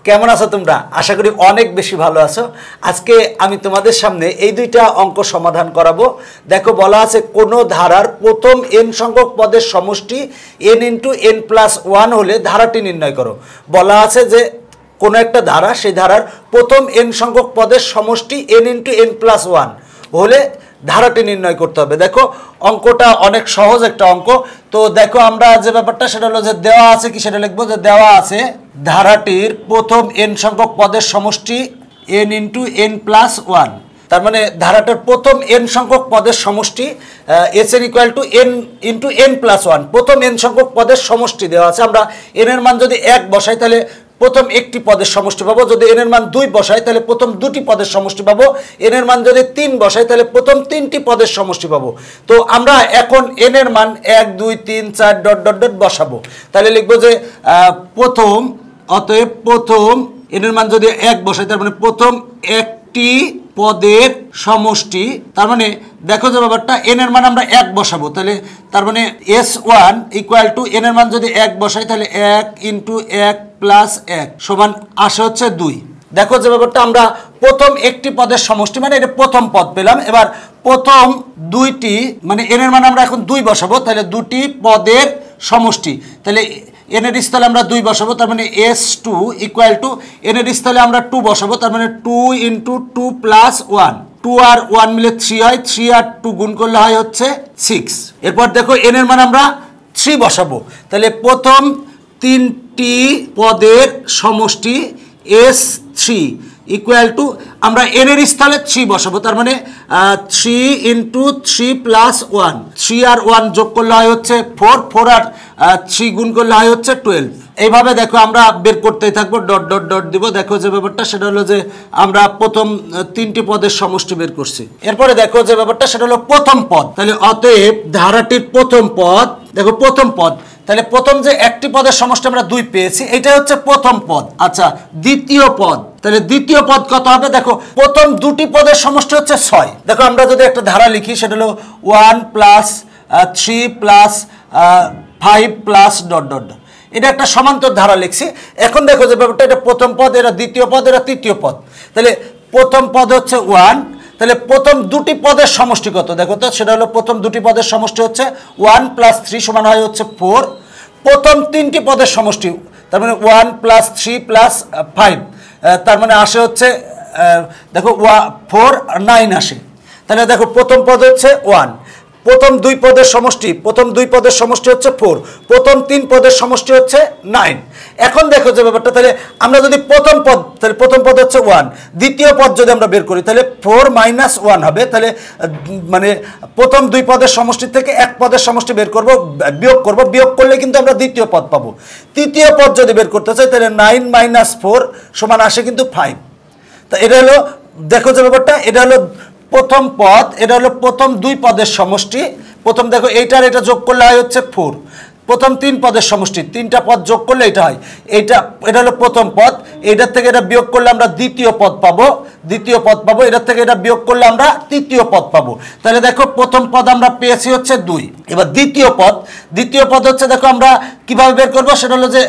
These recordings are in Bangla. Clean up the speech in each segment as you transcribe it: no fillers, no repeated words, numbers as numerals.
কেমন আছো তোমরা? আশা করি অনেক বেশি ভালো আছো। আজকে আমি তোমাদের সামনে এই দুইটা অঙ্ক সমাধান করাবো। দেখো বলা আছে কোন ধারার প্রথম n সংখ্যক পদের সমষ্টি n × n+1 হলে ধারাটি নির্ণয় করো। বলা আছে যে কোন একটা ধারা, সেই ধারার প্রথম n সংখ্যক পদের সমষ্টি n × n+1 হলে ধারাটি নির্ণয় করতে হবে। দেখো অঙ্কটা অনেক সহজ একটা অঙ্ক। তো দেখো আমরা যে ব্যাপারটা সেটা হলো যে দেওয়া আছে কি, সেটা লিখবো যে দেওয়া আছে ধারাটির প্রথম n সংখ্যক পদের সমষ্টি n × n+1। তার মানে ধারাটার প্রথম n সংখ্যক পদের সমষ্টি Sn = n × n+1। প্রথম n সংখ্যক পদের সমষ্টি দেওয়া আছে। আমরা n এর মান যদি 1 বসাই তাহলে প্রথম একটি পদের সমষ্টি পাবো। যদি n এর মান 2 বসাই তাহলে প্রথম দুটি পদের সমষ্টি পাবো। n এর মান যদি 3 বসাই তাহলে প্রথম তিনটি পদের সমষ্টি পাবো। তো আমরা এখন n এর মান 1 2 3 4 ... বসাবো। তাহলে লিখবো যে অতএব প্রথম n এর মান যদি 1 বসাই তার মানে প্রথম একটি পদের সমষ্টি। তার মানে দেখো যে ব্যাপারটা n এর মান আমরা 1 বসাবো, তাহলে তার মানে S1 = n এর মান যদি 1 বসাই তাহলে 1 × 1 + 1 সমান আসে হচ্ছে 2। দেখো যে ব্যাপারটা আমরা প্রথম একটি পদের সমষ্টি মানে এটা প্রথম পদ পেলাম। এবার প্রথম দুইটি মানে n এর মান আমরা এখন 2 বসাবো, তাহলে দুটি পদের সমষ্টি। তাহলে n এর স্থলে আমরা 2 বসাবো, তার মানে S2 = n এর স্থলে আমরা 2 বসাবো, তার মানে 2 × 2 + 1। 2 আর 1 মিলে 3 হয়, 3 আর 2 গুণ করলে হয় হচ্ছে 6। এরপর দেখো n এর মান আমরা 3 বসাবো, তাহলে প্রথম তিনটি পদের সমষ্টি S3 = আমরা n এর স্থলে 3 বসাবো, তার মানে 3 × 3 + 1। 3 আর 1 যোগ করলে হয় হচ্ছে 4, 4 আর 3 গুণ করলে হয় হচ্ছে 12। এইভাবে দেখো আমরা বের করতেই থাকবো, ... দিব। দেখো যে ব্যাপারটা সেটা হলো যে আমরা প্রথম তিনটি পদের সমষ্টি বের করছি। এরপরে দেখো যে ব্যাপারটা সেটা হলো প্রথম পদ। তাহলে অতএব ধারাটির প্রথম পদ, দেখো প্রথম পদ, তাহলে প্রথম যে একটি পদের সমষ্টি আমরা 2 পেয়েছি, এটা হচ্ছে প্রথম পদ। আচ্ছা, দ্বিতীয় পদ, তাহলে দ্বিতীয় পদ কত হবে? দেখো প্রথম দুটি পদের সমষ্টি হচ্ছে 6। দেখো আমরা যদি একটা ধারা লিখি সেটা হলো 1 + 3 + 5 .. এটা একটা সমান্তর ধারা লিখছি। এখন দেখো যে ব্যাপারটা এটা প্রথম পদ, এটা দ্বিতীয় পদ, এটা তৃতীয় পদ। তাহলে প্রথম পদ হচ্ছে 1, তাহলে প্রথম দুটি পদের সমষ্টি কত? দেখো তো সেটা হলো প্রথম দুটি পদের সমষ্টি হচ্ছে 1 + 3 সমান হয় হচ্ছে 4। প্রথম তিনটি পদের সমষ্টি, তার মানে 1 + 3 + 5, তার মানে আসে হচ্ছে দেখো 4 আর 9 আসে। তাহলে দেখো প্রথম পদ হচ্ছে 1, প্রথম দুই পদের সমষ্টি হচ্ছে 4, প্রথম তিন পদের সমষ্টি হচ্ছে 9। এখন দেখো যে ব্যাপারটা, তাহলে আমরা যদি প্রথম পদ, তাহলে প্রথম পদ হচ্ছে 1, দ্বিতীয় পদ যদি আমরা বের করি তাহলে 4 - 1 হবে। তাহলে মানে প্রথম দুই পদের সমষ্টি থেকে এক পদের সমষ্টি বের করব, বিয়োগ করলে কিন্তু আমরা দ্বিতীয় পদ পাবো। তৃতীয় পদ যদি বের করতে চাই তাহলে 9 - 4 সমান আসে কিন্তু 5। তা এটা হলো, দেখো যে ব্যাপারটা এটা হলো প্রথম পদ, এটা হলো প্রথম দুই পদের সমষ্টি। প্রথম দেখো এইটার এটা যোগ করলে হয় হচ্ছে 4। প্রথম তিন পদের সমষ্টি, তিনটা পদ যোগ করলে এটা হয়, এটা হলো প্রথম পদ। এইটার থেকে এটা বিয়োগ করলে আমরা দ্বিতীয় পদ পাবো, এটার থেকে এটা বিয়োগ করলে আমরা তৃতীয় পদ পাবো। তাহলে দেখো প্রথম পদ আমরা পেয়েছি হচ্ছে 2। এবার দ্বিতীয় পদ হচ্ছে, দেখো আমরা কিভাবে বের করবো, সেটা হলো যে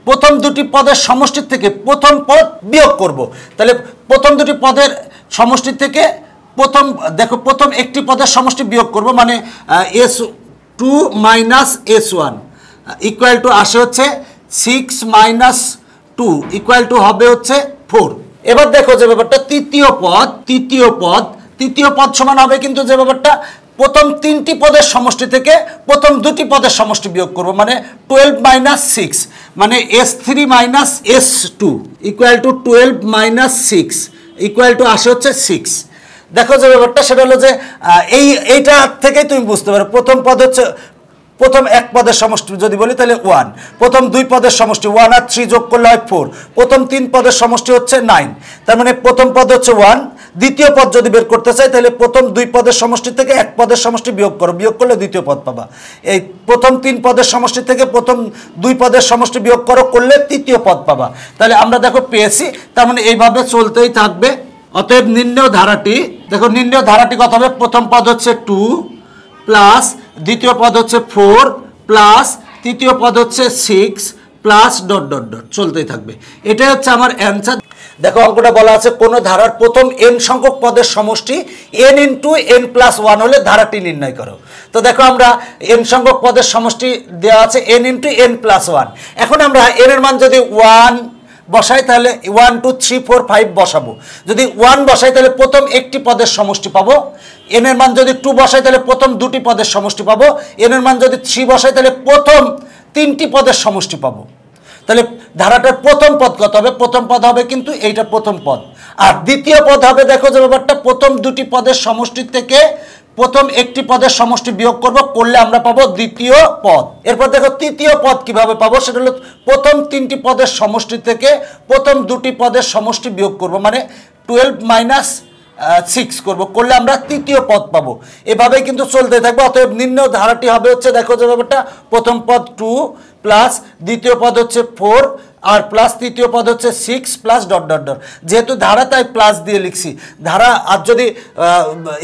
প্রথম দুটি পদের সমষ্টির থেকে প্রথম পদ বিয়োগ করব। তাহলে প্রথম দুটি পদের সমষ্টি থেকে প্রথম একটি পদের সমষ্টি বিয়োগ করব, মানে S2 - S1 = আসে হচ্ছে 6 - 2 = হবে হচ্ছে 4। এবার দেখো যে ব্যাপারটা তৃতীয় পদ সমান হবে কিন্তু যে ব্যাপারটা প্রথম তিনটি পদের সমষ্টি থেকে প্রথম দুটি পদের সমষ্টি বিয়োগ করব, মানে 12 - 6, মানে S3 - S2 = 12 - 6 = আসে হচ্ছে 6। দেখো যে ব্যাপারটা সেটা হলো যে এইটা থেকেই তুমি বুঝতে পারো প্রথম পদ হচ্ছে, প্রথম এক পদের সমষ্টি যদি বলি তাহলে 1, প্রথম দুই পদের সমষ্টি 1 আর 3 যোগ করলে হয় 4, প্রথম তিন পদের সমষ্টি হচ্ছে 9। তার মানে প্রথম পদ হচ্ছে 1, দ্বিতীয় পদ যদি বের করতে চাই তাহলে প্রথম দুই পদের সমষ্টি থেকে এক পদের সমষ্টি বিয়োগ করলে দ্বিতীয় পদ পাবা। এই প্রথম তিন পদের সমষ্টি থেকে প্রথম দুই পদের সমষ্টি বিয়োগ করলে তৃতীয় পদ পাবা। তাহলে আমরা দেখো পেয়েছি, তার মানে এইভাবে চলতেই থাকবে। অতএব নির্ণেয় ধারাটি, দেখো নির্ণেয় ধারাটি কত হবে? প্রথম পদ হচ্ছে 2 প্লাস দ্বিতীয় পদ হচ্ছে 4 প্লাস তৃতীয় পদ হচ্ছে 6 প্লাস ডট ডট ডট চলতেই থাকবে। এটাই হচ্ছে আমার অ্যান্সার। দেখো অঙ্কটা বলা আছে কোন ধারার প্রথম n সংখ্যক পদের সমষ্টি n ইন্টু n প্লাস 1 হলে ধারাটি নির্ণয় করো। তো দেখো আমরা n সংখ্যক পদের সমষ্টি দেওয়া আছে n ইন্টু n প্লাস 1। এখন আমরা n এর মান যদি 1 বসাই তাহলে 1 2 3 4 5 বসাবো। যদি 1 বসাই তাহলে প্রথম একটি পদের সমষ্টি পাবো। n এর মান যদি 2 বসাই তাহলে প্রথম দুটি পদের সমষ্টি পাবো। n এর মান যদি 3 বসাই তাহলে প্রথম তিনটি পদের সমষ্টি পাবো। তাহলে ধারাটার প্রথম পদ কত হবে? প্রথম পদ হবে কিন্তু এইটা প্রথম পদ। আর দ্বিতীয় পদ হবে, দেখো যে ব্যাপারটা, প্রথম দুটি পদের সমষ্টি থেকে প্রথম একটি পদের সমষ্টি বিয়োগ করব, করলে আমরা পাবো দ্বিতীয় পদ। এরপর দেখো তৃতীয় পদ কিভাবে পাবো, সেটা হলো প্রথম তিনটি পদের সমষ্টি থেকে প্রথম দুটি পদের সমষ্টি বিয়োগ করব, মানে 12 মাইনাস 6 করব, করলে আমরা তৃতীয় পদ পাবো। এভাবেই কিন্তু চলতে থাকবে। অতএব নির্ণয় ধারাটি হবে হচ্ছে, দেখো যে ব্যাপারটা, প্রথম পদ 2 প্লাস দ্বিতীয় পদ হচ্ছে 4 আর প্লাস তৃতীয় পদ হচ্ছে 6 প্লাস ডট ডট ডট। যেহেতু ধারা তাই প্লাস দিয়ে লিখছি। ধারা আর যদি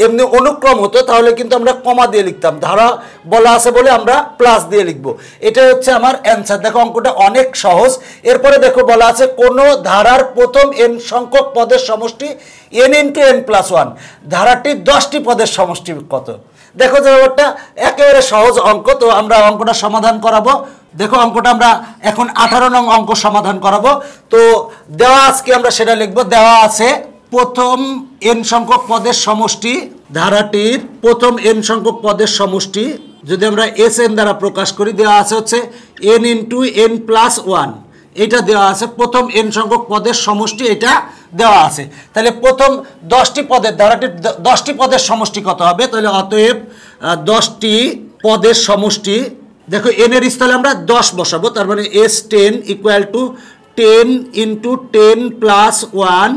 এমনি অনুক্রম হতো তাহলে কিন্তু আমরা কমা দিয়ে লিখতাম, ধারা বলা আছে বলে আমরা প্লাস দিয়ে লিখবো। এটাই হচ্ছে আমার অ্যান্সার। দেখো অঙ্কটা অনেক সহজ। এরপরে দেখো বলা আছে কোনো ধারার প্রথম n সংখ্যক পদের সমষ্টি n ইন্টু n প্লাস 1, ধারাটির 10টি পদের সমষ্টি কত? দেখো যে ব্যাপারটা একেবারে সহজ অঙ্ক। তো আমরা অঙ্কটা সমাধান করাবো। দেখো অঙ্কটা আমরা এখন 18 নং অঙ্ক সমাধান করাবো। তো দেওয়া আজকে আমরা সেটা লিখবো। দেওয়া আছে প্রথম n সংখ্যক পদের সমষ্টি, ধারাটির প্রথম n সংখ্যক পদের সমষ্টি যদি আমরা Sn দ্বারা প্রকাশ করি, দেওয়া আছে হচ্ছে n ইন্টু n প্লাস 1। এটা দেওয়া আছে প্রথম n সংখ্যক পদের সমষ্টি, এটা দেওয়া আছে। তাহলে প্রথম 10টি পদের, ধারাটির 10টি পদের সমষ্টি কত হবে? তাহলে অতএব 10টি পদের সমষ্টি, দেখো n এর স্থলে আমরা 10 বসাবো, তার মানে S10 equal to 10 into 10 plus 1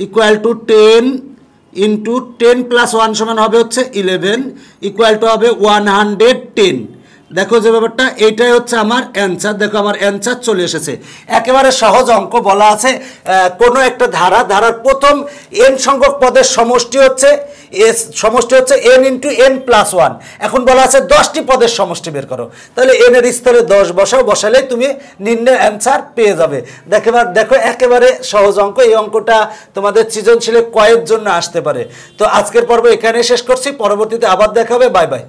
equal to 10 into 10 plus 1 সমান হবে হচ্ছে 11 ইকুয়াল টু হবে 110। দেখো যে ব্যাপারটা, এইটাই হচ্ছে আমার অ্যান্সার। দেখো আমার অ্যান্সার চলে এসেছে। একেবারে সহজ অঙ্ক। বলা আছে কোনো একটা ধারার প্রথম n সংখ্যক পদের সমষ্টি হচ্ছে n ইন্টু n প্লাস 1। এখন বলা আছে 10টি পদের সমষ্টি বের করো। তাহলে n এর স্থলে 10 বসাও, বসালে তুমি নির্ণয় অ্যান্সার পেয়ে যাবে। দেখো একেবারে সহজ অঙ্ক। এই অঙ্কটা তোমাদের সৃজনশীলে কয়ের জন্য আসতে পারে। তো আজকের পর্ব এখানে শেষ করছি, পরবর্তীতে আবার দেখা হবে। Bye bye.